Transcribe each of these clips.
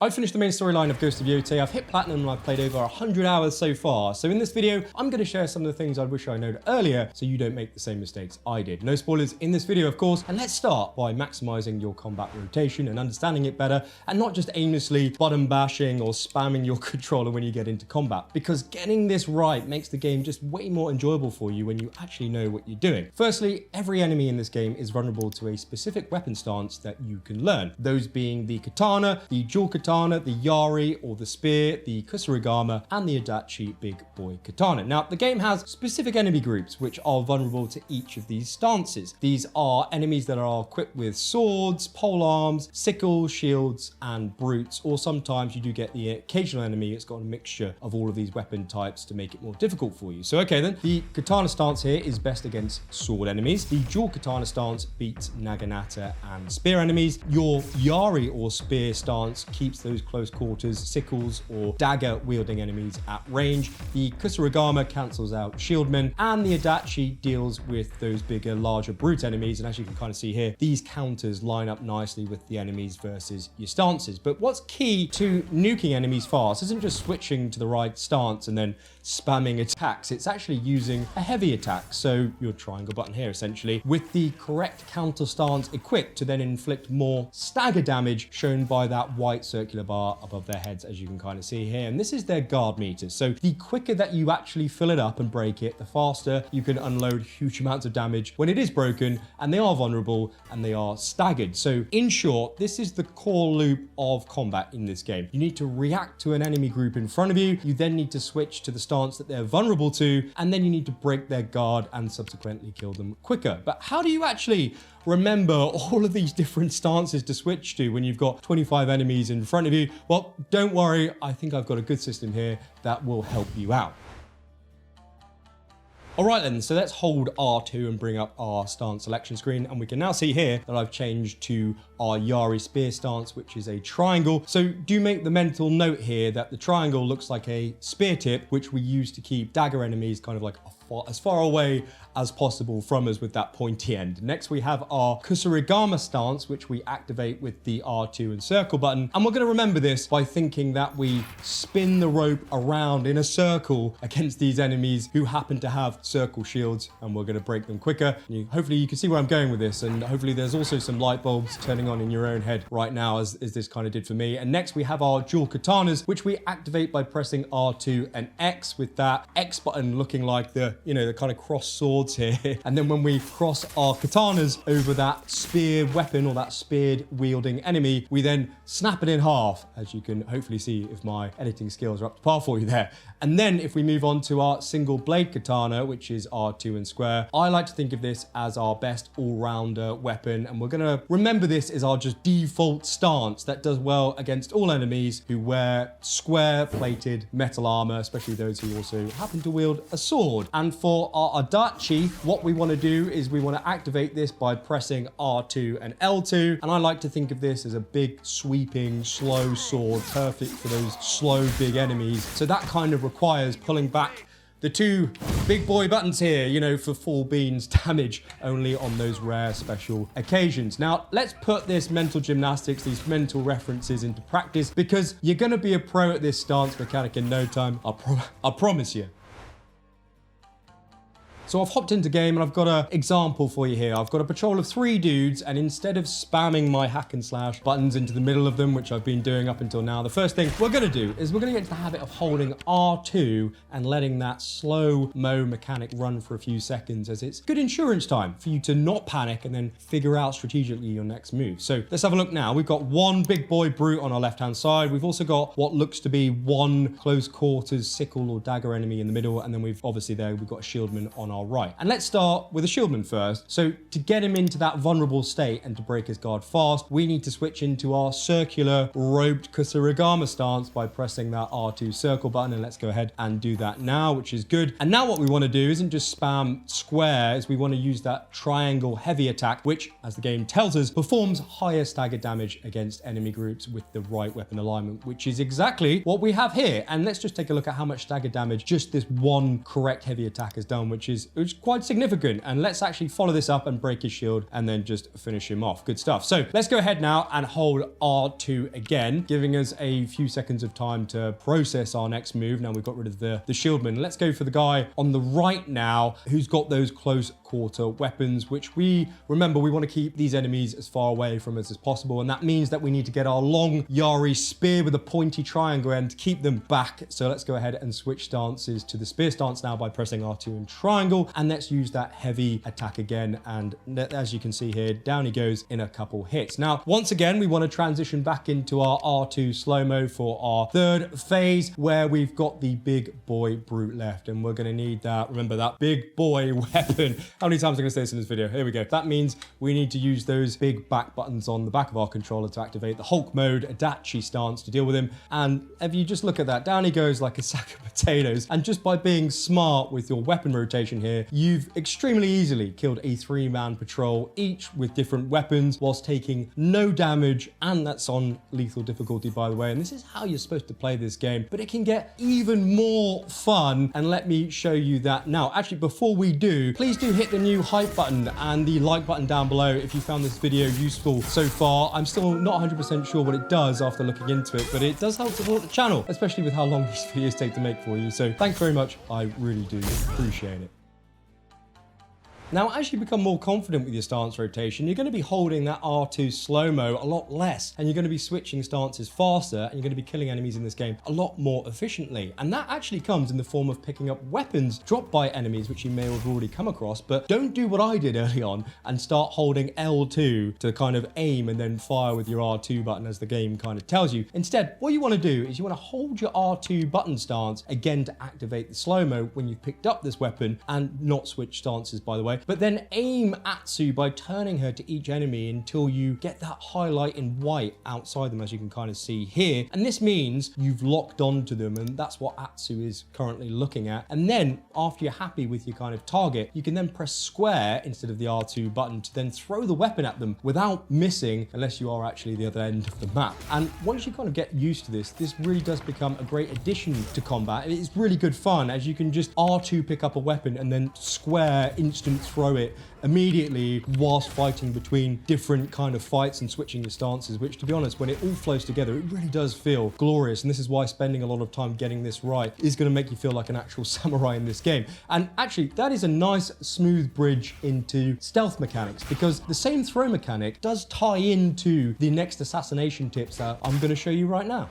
I've finished the main storyline of Ghost of Yōtei. I've hit platinum and I've played over 100 hours so far. So in this video, I'm going to share some of the things I wish I knowed earlier so you don't make the same mistakes I did. No spoilers in this video, of course. And let's start by maximizing your combat rotation and understanding it better, and not just aimlessly button bashing or spamming your controller when you get into combat, because getting this right makes the game just way more enjoyable for you when you actually know what you're doing. Firstly, every enemy in this game is vulnerable to a specific weapon stance that you can learn. Those being the katana, the dual katana, the yari or the spear, the kusarigama, and the adachi big boy katana. Now, the game has specific enemy groups which are vulnerable to each of these stances. These are enemies that are equipped with swords, polearms, sickles, shields, and brutes, or sometimes you do get the occasional enemy that's got a mixture of all of these weapon types to make it more difficult for you. So okay then, the katana stance here is best against sword enemies. The dual katana stance beats naginata and spear enemies. Your yari or spear stance keeps those close quarters, sickles, or dagger wielding enemies at range. The kusarigama cancels out shieldmen, and the adachi deals with those bigger, larger brute enemies. And as you can kind of see here, these counters line up nicely with the enemies versus your stances. But what's key to nuking enemies fast isn't just switching to the right stance and then spamming attacks. It's actually using a heavy attack, so your triangle button here essentially, with the correct counter stance equipped to then inflict more stagger damage, shown by that white circular bar above their heads, as you can kind of see here. And this is their guard meter. So the quicker that you actually fill it up and break it, the faster you can unload huge amounts of damage when it is broken, and they are vulnerable and they are staggered. So in short, this is the core loop of combat in this game. You need to react to an enemy group in front of you. You then need to switch to the stance that they're vulnerable to, and then you need to break their guard and subsequently kill them quicker. But how do you actually remember all of these different stances to switch to when you've got 25 enemies in front of you? Well, don't worry, I think I've got a good system here that will help you out. All right then, so let's hold R2 and bring up our stance selection screen, and we can now see here that I've changed to our Yari spear stance, which is a triangle. So do make the mental note here that the triangle looks like a spear tip, which we use to keep dagger enemies kind of like as far away as possible from us with that pointy end. Next, we have our kusarigama stance, which we activate with the R2 and circle button. And we're going to remember this by thinking that we spin the rope around in a circle against these enemies who happen to have circle shields, and we're going to break them quicker. Hopefully you can see where I'm going with this, and hopefully there's also some light bulbs turning on in your own head right now, as this kind of did for me. And next we have our dual katanas, which we activate by pressing R2 and X, with that X button looking like the kind of cross swords here. And then when we cross our katanas over that spear weapon or that speared wielding enemy, we then snap it in half, as you can hopefully see if my editing skills are up to par for you there. And then if we move on to our single blade katana, which is R2 and square, I like to think of this as our best all-rounder weapon. And we're going to remember this as our just default stance that does well against all enemies who wear square plated metal armor, especially those who also happen to wield a sword. And for our adachi, what we want to do is we want to activate this by pressing R2 and L2. And I like to think of this as a big sweeping slow sword, perfect for those slow big enemies. So that kind of requires pulling back the two big boy buttons here, for full beans damage only on those rare special occasions. Now, let's put this mental gymnastics, these mental references into practice, because you're going to be a pro at this stance mechanic in no time. I promise you. So I've hopped into game and I've got an example for you here. I've got a patrol of 3 dudes, and instead of spamming my hack and slash buttons into the middle of them, which I've been doing up until now, the first thing we're going to do is we're going to get into the habit of holding R2 and letting that slow-mo mechanic run for a few seconds, as it's good insurance time for you to not panic and then figure out strategically your next move. So let's have a look now. We've got one big boy brute on our left-hand side. We've also got what looks to be one close quarters sickle or dagger enemy in the middle, and then we've got a shieldman on our right. And let's start with a shieldman first. So to get him into that vulnerable state and to break his guard fast, we need to switch into our circular roped kusarigama stance by pressing that R2 circle button. And let's go ahead and do that now, which is good. And now what we want to do isn't just spam squares. We want to use that triangle heavy attack, which, as the game tells us, performs higher stagger damage against enemy groups with the right weapon alignment, which is exactly what we have here. And let's just take a look at how much stagger damage just this one correct heavy attack has done, which is which is quite significant. And let's actually follow this up and break his shield and then just finish him off. Good stuff. So let's go ahead now and hold R2 again, giving us a few seconds of time to process our next move. Now we've got rid of the shieldman. Let's go for the guy on the right now who's got those close quarter weapons, which we want to keep these enemies as far away from us as possible. And that means that we need to get our long Yari spear with a pointy triangle end to keep them back. So let's go ahead and switch stances to the spear stance now by pressing R2 and triangle. And let's use that heavy attack again. And as you can see here, down he goes in a couple hits. Now, once again, we want to transition back into our R2 slow-mo for our third phase, where we've got the big boy brute left. And we're going to need that, remember, that big boy weapon. How many times am I going to say this in this video? Here we go. That means we need to use those big back buttons on the back of our controller to activate the Hulk mode Adachi stance to deal with him. And if you just look at that, down he goes like a sack of potatoes. And just by being smart with your weapon rotation here, you've extremely easily killed a 3-man patrol, each with different weapons, whilst taking no damage. And that's on lethal difficulty, by the way. And this is how you're supposed to play this game, but it can get even more fun. And let me show you that now. Actually, before we do, please do hit the new hype button and the like button down below if you found this video useful so far. I'm still not 100% sure what it does after looking into it, but it does help support the channel, especially with how long these videos take to make for you. So thanks very much. I really do appreciate it. Now, as you become more confident with your stance rotation, you're going to be holding that R2 slow-mo a lot less, and you're going to be switching stances faster, and you're going to be killing enemies in this game a lot more efficiently. And that actually comes in the form of picking up weapons dropped by enemies, which you may have already come across, but don't do what I did early on and start holding L2 to kind of aim and then fire with your R2 button as the game kind of tells you. Instead, what you want to do is you want to hold your R2 button stance again to activate the slow-mo when you've picked up this weapon, and not switch stances, by the way. But then aim Atsu by turning her to each enemy until you get that highlight in white outside them, as you can kind of see here. And this means you've locked onto them, and that's what Atsu is currently looking at. And then after you're happy with your kind of target, you can then press square instead of the R2 button to then throw the weapon at them without missing, unless you are actually the other end of the map. And once you kind of get used to this really does become a great addition to combat. It's really good fun, as you can just R2 pick up a weapon and then square instant throw it immediately whilst fighting between different kind of fights and switching your stances, which, to be honest, when it all flows together, it really does feel glorious. And this is why spending a lot of time getting this right is going to make you feel like an actual samurai in this game. And actually, that is a nice smooth bridge into stealth mechanics, because the same throw mechanic does tie into the next assassination tips that I'm going to show you right now.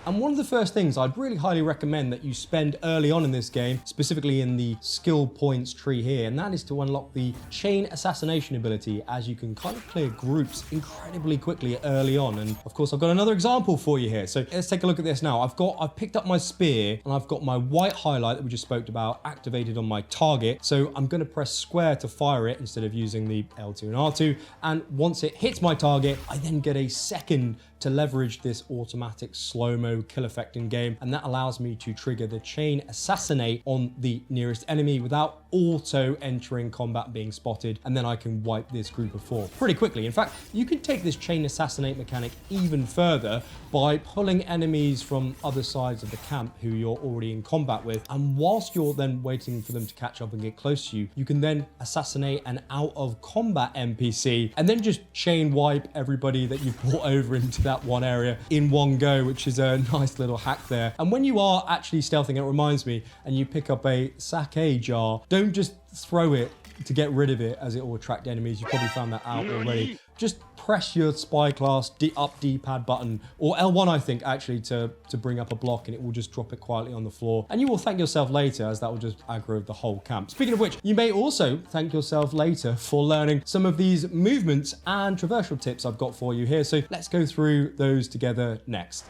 And one of the first things I'd really highly recommend that you spend early on in this game, specifically in the skill points tree here, and that is to unlock the chain assassination ability, as you can kind of clear groups incredibly quickly early on. And of course, I've got another example for you here. So let's take a look at this now. I've picked up my spear, and I've got my white highlight that we just spoke about activated on my target. So I'm going to press square to fire it instead of using the L2 and R2. And once it hits my target, I then get a second to leverage this automatic slow-mo kill effect in game, and that allows me to trigger the chain assassinate on the nearest enemy without auto entering combat being spotted, and then I can wipe this group of 4 pretty quickly. In fact, you can take this chain assassinate mechanic even further by pulling enemies from other sides of the camp who you're already in combat with, and whilst you're then waiting for them to catch up and get close to you, you can then assassinate an out of combat NPC and then just chain wipe everybody that you've brought over into that one area in one go, which is a nice little hack there. And when you are actually stealthing, it reminds me, and you pick up a sake jar, don't just throw it to get rid of it, as it will attract enemies. You probably found that out already. Just press your spy class up D-pad button, or L1 I think actually, to bring up a block, and it will just drop it quietly on the floor. And you will thank yourself later, as that will just aggro the whole camp. Speaking of which, you may also thank yourself later for learning some of these movements and traversal tips I've got for you here. So let's go through those together next.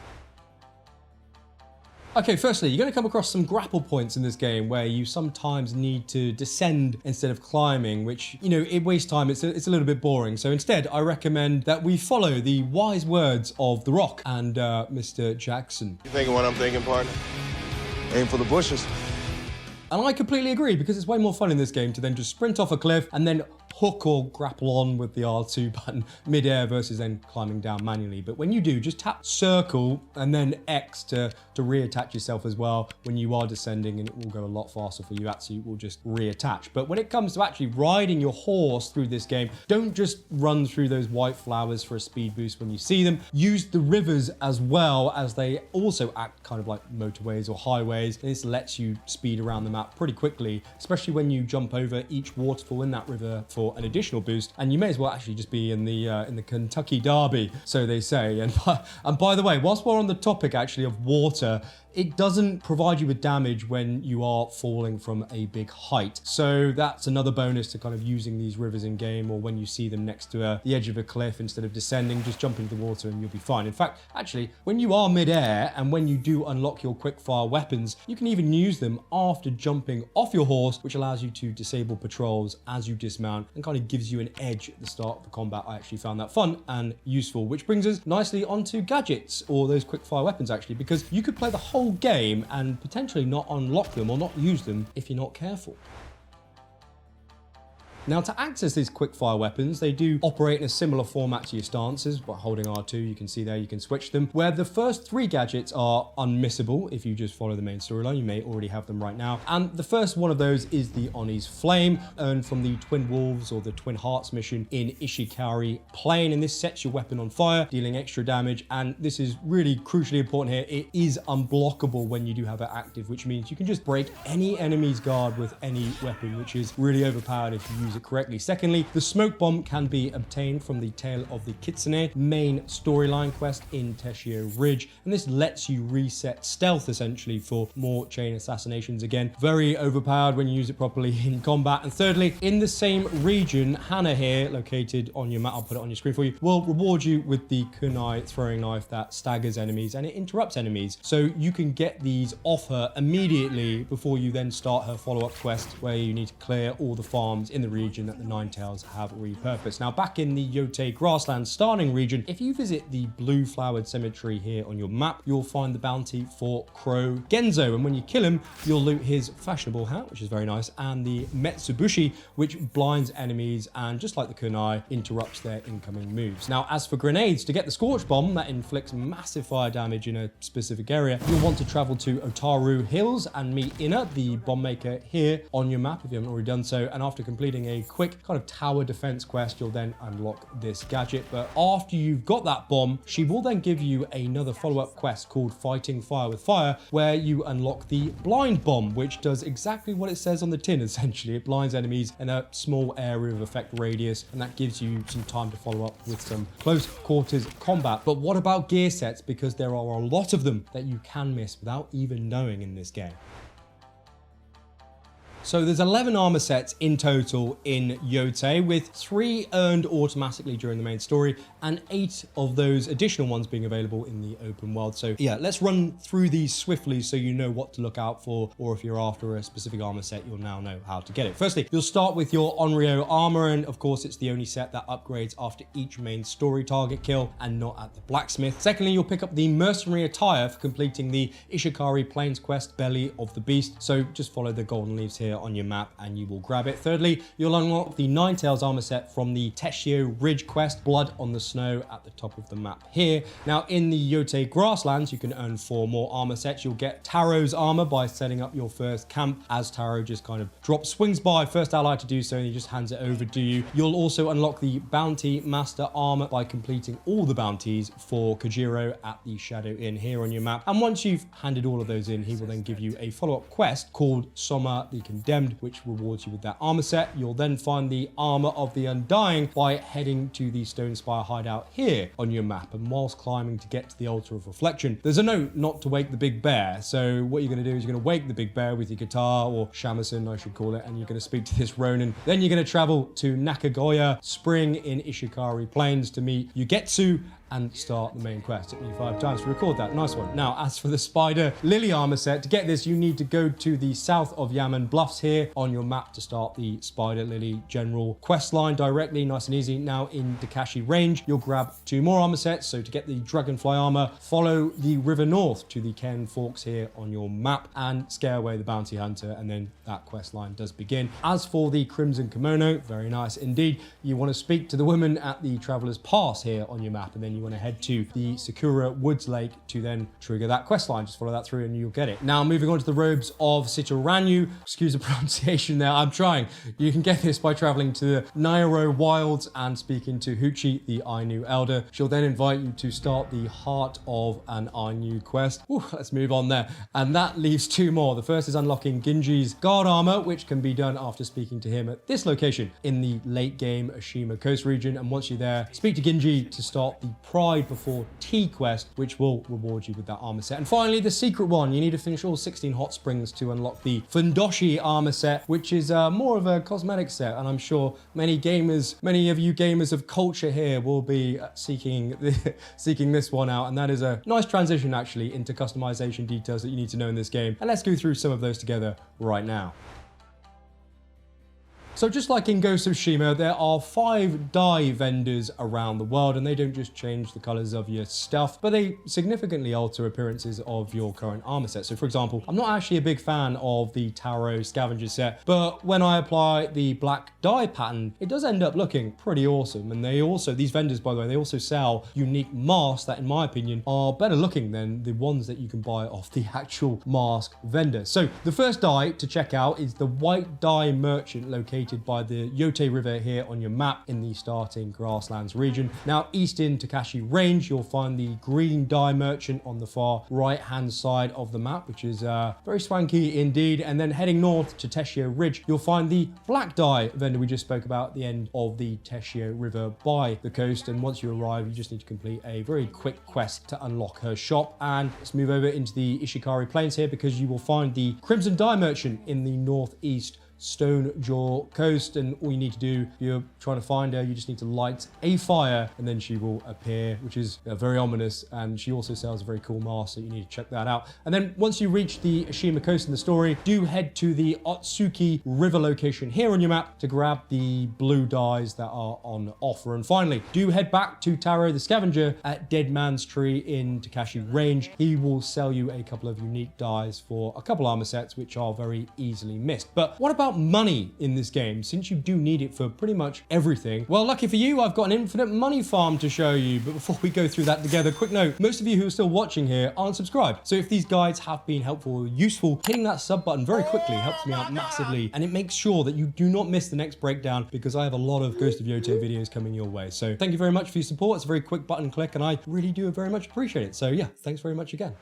Okay, firstly, you're going to come across some grapple points in this game where you sometimes need to descend instead of climbing, which, you know, it wastes time. It's a little bit boring. So instead, I recommend that we follow the wise words of The Rock and Mr. Jackson. You thinking what I'm thinking, partner? Aim for the bushes. And I completely agree, because it's way more fun in this game to then just sprint off a cliff and then hook or grapple on with the R2 button mid-air versus then climbing down manually. But when you do, just tap circle and then X to reattach yourself as well when you are descending, and it will go a lot faster for you. Actually, it will just reattach. But when it comes to actually riding your horse through this game, don't just run through those white flowers for a speed boost when you see them. Use the rivers as well, as they also act kind of like motorways or highways. This lets you speed around the map pretty quickly, especially when you jump over each waterfall in that river for an additional boost. And you may as well actually just be in the Kentucky Derby, so they say. And by the way, whilst we're on the topic actually of water, it doesn't provide you with damage when you are falling from a big height. So that's another bonus to kind of using these rivers in game, or when you see them next to the edge of a cliff, instead of descending, just jump into the water and you'll be fine. In fact, actually, when you are mid-air and when you do unlock your quickfire weapons, you can even use them after jumping off your horse, which allows you to disable patrols as you dismount and kind of gives you an edge at the start of the combat. I actually found that fun and useful, which brings us nicely onto gadgets, or those quickfire weapons actually, because you could play the whole game and potentially not unlock them or not use them if you're not careful. Now, to access these quickfire weapons, they do operate in a similar format to your stances. By holding R2, you can see there, you can switch them, where the first 3 gadgets are unmissable if you just follow the main storyline. You may already have them right now. And the first one of those is the Oni's Flame, earned from the Twin Wolves or the Twin Hearts mission in Ishikari Plain. And this sets your weapon on fire, dealing extra damage. And this is really crucially important here. It is unblockable when you do have it active, which means you can just break any enemy's guard with any weapon, which is really overpowered if you use it correctly. Secondly, the Smoke Bomb can be obtained from the Tale of the Kitsune main storyline quest in Teshio Ridge, and this lets you reset stealth essentially for more chain assassinations. Again, very overpowered when you use it properly in combat. And thirdly, in the same region, Hana here, located on your map, I'll put it on your screen for you, will reward you with the Kunai throwing knife that staggers enemies and it interrupts enemies. So you can get these off her immediately before you then start her follow-up quest, where you need to clear all the farms in the region that the Ninetales have repurposed. Now, back in the Yōtei grassland starting region, if you visit the blue flowered cemetery here on your map, you'll find the bounty for Crow Genzo, and when you kill him, you'll loot his fashionable hat, which is very nice, and the Metsubushi, which blinds enemies and, just like the Kunai, interrupts their incoming moves. Now, as for grenades, to get the Scorch Bomb that inflicts massive fire damage in a specific area, you'll want to travel to Otaru Hills and meet Ina, the bomb maker, here on your map if you haven't already done so. And after completing a quick kind of tower defense quest, you'll then unlock this gadget. But after you've got that bomb, she will then give you another follow-up quest called Fighting Fire with Fire, where you unlock the Blind Bomb, which does exactly what it says on the tin. Essentially, it blinds enemies in a small area of effect radius, and that gives you some time to follow up with some close quarters combat. But what about gear sets? Because there are a lot of them that you can miss without even knowing in this game. So there's 11 armor sets in total in Yōtei, with 3 earned automatically during the main story and 8 of those additional ones being available in the open world. So yeah, let's run through these swiftly so you know what to look out for, or if you're after a specific armor set, you'll now know how to get it. Firstly, you'll start with your Onryo Armour, and of course it's the only set that upgrades after each main story target kill and not at the blacksmith. Secondly, you'll pick up the Mercenary Attire for completing the Ishikari Plains quest, Belly of the Beast. So just follow the golden leaves here on your map and you will grab it. Thirdly, you'll unlock the Ninetales armor set from the Teshio Ridge quest, Blood on the Snow, at the top of the map here. Now, in the Yōtei grasslands, you can earn 4 more armor sets. You'll get Taro's armor by setting up your first camp, as Taro just kind of swings by, first ally to do so, and he just hands it over to you. You'll also unlock the Bounty Master armor by completing all the bounties for Kojiro at the Shadow Inn here on your map. And once you've handed all of those in, he will then give you a follow-up quest called Soma the Condemned, which rewards you with that armor set. You'll then find the armor of the Undying by heading to the Stone Spire hideout here on your map. And whilst climbing to get to the Altar of Reflection, there's a note not to wake the big bear. So what you're going to do is you're going to wake the big bear with your guitar, or shamisen I should call it, and you're going to speak to this Ronin. Then you're going to travel to Nakagoya Spring in Ishikari Plains to meet Yugetsu and start the main quest. It took me 5 times to record that. Nice one. Now, as for the Spider Lily armor set, to get this, you need to go to the south of Yamen Bluffs here on your map to start the Spider Lily general quest line directly. Nice and easy. Now, in Takashi range, you'll grab 2 more armor sets. So to get the Dragonfly armor, follow the river north to the Ken Forks here on your map and scare away the bounty hunter, and then that quest line does begin. As for the Crimson Kimono, very nice indeed. You want to speak to the woman at the Traveler's Pass here on your map, and then you want to head to the Sakura Woods Lake to then trigger that quest line. Just follow that through and you'll get it. Now, moving on to the robes of Sitturaynu. Excuse the pronunciation there, I'm trying. You can get this by traveling to the Nairo Wilds and speaking to Huchi, the Ainu Elder. She'll then invite you to start the Heart of an Ainu quest. Ooh, let's move on there. And that leaves 2 more. The first is unlocking Ginji's guard armor, which can be done after speaking to him at this location in the late game Ashima Coast region. And once you're there, speak to Ginji to start the Pride Before Tea quest, which will reward you with that armor set. And finally, the secret one. You need to finish all 16 hot springs to unlock the Fundoshi armor set, which is more of a cosmetic set. And I'm sure many of you gamers of culture here will be seeking this one out. And that is a nice transition actually into customization details that you need to know in this game. And let's go through some of those together right now. So just like in Ghost of Yōtei, there are 5 dye vendors around the world, and they don't just change the colors of your stuff, but they significantly alter appearances of your current armor set. So for example, I'm not actually a big fan of the Taro Scavenger set, but when I apply the black dye pattern, it does end up looking pretty awesome. And these vendors, by the way, they also sell unique masks that, in my opinion, are better looking than the ones that you can buy off the actual mask vendor. So the first dye to check out is the white dye merchant located by the Yōtei River here on your map in the starting grasslands region. Now, east in Takashi range, you'll find the green dye merchant on the far right hand side of the map, which is very swanky indeed. And then heading north to Teshio Ridge, you'll find the black dye vendor we just spoke about at the end of the Teshio River by the coast. And once you arrive, you just need to complete a very quick quest to unlock her shop. And let's move over into the Ishikari Plains here, because you will find the crimson dye merchant in the northeast Stone Jaw coast, and all you need to do if you're trying to find her, you just need to light a fire and then she will appear, which is very ominous. And she also sells a very cool mask, so you need to check that out. And then once you reach the Ashima coast in the story, do head to the Otsuki River location here on your map to grab the blue dyes that are on offer. And finally, do head back to Taro the Scavenger at Dead Man's Tree in Takashi range. He will sell you a couple of unique dyes for a couple armor sets, which are very easily missed. But what about money in this game, since you do need it for pretty much everything? Well, lucky for you, I've got an infinite money farm to show you. But before we go through that together, quick note, most of you who are still watching here aren't subscribed. So if these guides have been helpful or useful, hitting that sub button very quickly helps me out massively, and it makes sure that you do not miss the next breakdown, because I have a lot of Ghost of Yōtei videos coming your way. So thank you very much for your support. It's a very quick button click, and I really do very much appreciate it. So yeah, thanks very much again.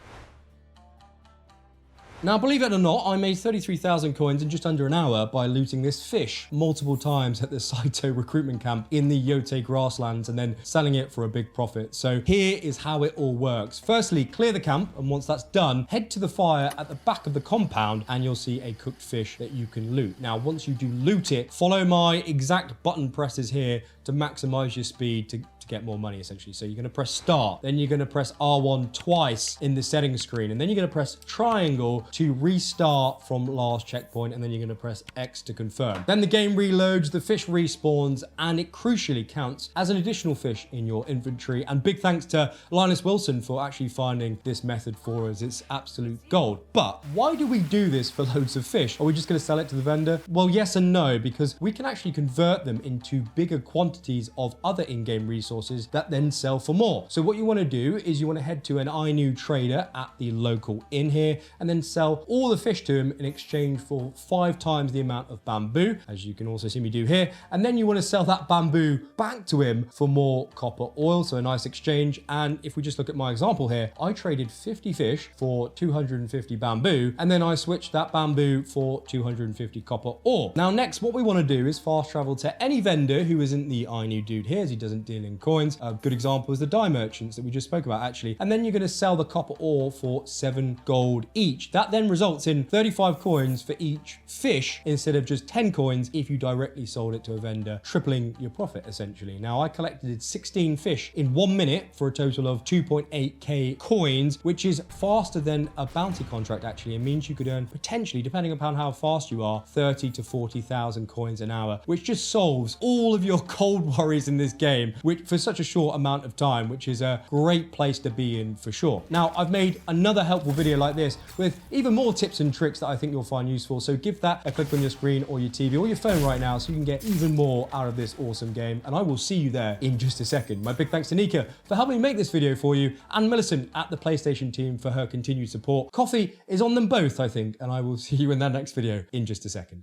Now, believe it or not, I made 33,000 coins in just under an hour by looting this fish multiple times at the Saito recruitment camp in the Yōtei grasslands and then selling it for a big profit. So here is how it all works. Firstly, clear the camp, and once that's done, head to the fire at the back of the compound and you'll see a cooked fish that you can loot. Now, once you do loot it, follow my exact button presses here to maximize your speed to get more money, essentially. So you're going to press start, then you're going to press R1 twice in the settings screen, and then you're going to press triangle to restart from last checkpoint, and then you're going to press X to confirm. Then the game reloads, the fish respawns, and it crucially counts as an additional fish in your inventory. And big thanks to Linus Wilson for actually finding this method for us. It's absolute gold. But why do we do this for loads of fish? Are we just going to sell it to the vendor? Well, yes and no, because we can actually convert them into bigger quantities of other in-game resources that then sell for more. So what you want to do is you want to head to an Ainu trader at the local inn here and then sell all the fish to him in exchange for 5 times the amount of bamboo, as you can also see me do here. And then you want to sell that bamboo back to him for more copper oil, so a nice exchange. And if we just look at my example here, I traded 50 fish for 250 bamboo, and then I switched that bamboo for 250 copper ore. Now next, what we want to do is fast travel to any vendor who isn't the Ainu dude here, as he doesn't deal in coins. A good example is the dye merchants that we just spoke about actually. And then you're going to sell the copper ore for 7 gold each. That then results in 35 coins for each fish instead of just 10 coins if you directly sold it to a vendor, tripling your profit essentially. Now I collected 16 fish in 1 minute for a total of 2.8k coins, which is faster than a bounty contract actually. It means you could earn potentially, depending upon how fast you are, 30 to 40,000 coins an hour, which just solves all of your cold worries in this game, which for such a short amount of time, which is a great place to be in for sure. Now I've made another helpful video like this with even more tips and tricks that I think you'll find useful. So give that a click on your screen or your TV or your phone right now so you can get even more out of this awesome game. And I will see you there in just a second. My big thanks to Nika for helping me make this video for you, and Millicent at the PlayStation team for her continued support. Coffee is on them both, I think, and I will see you in that next video in just a second.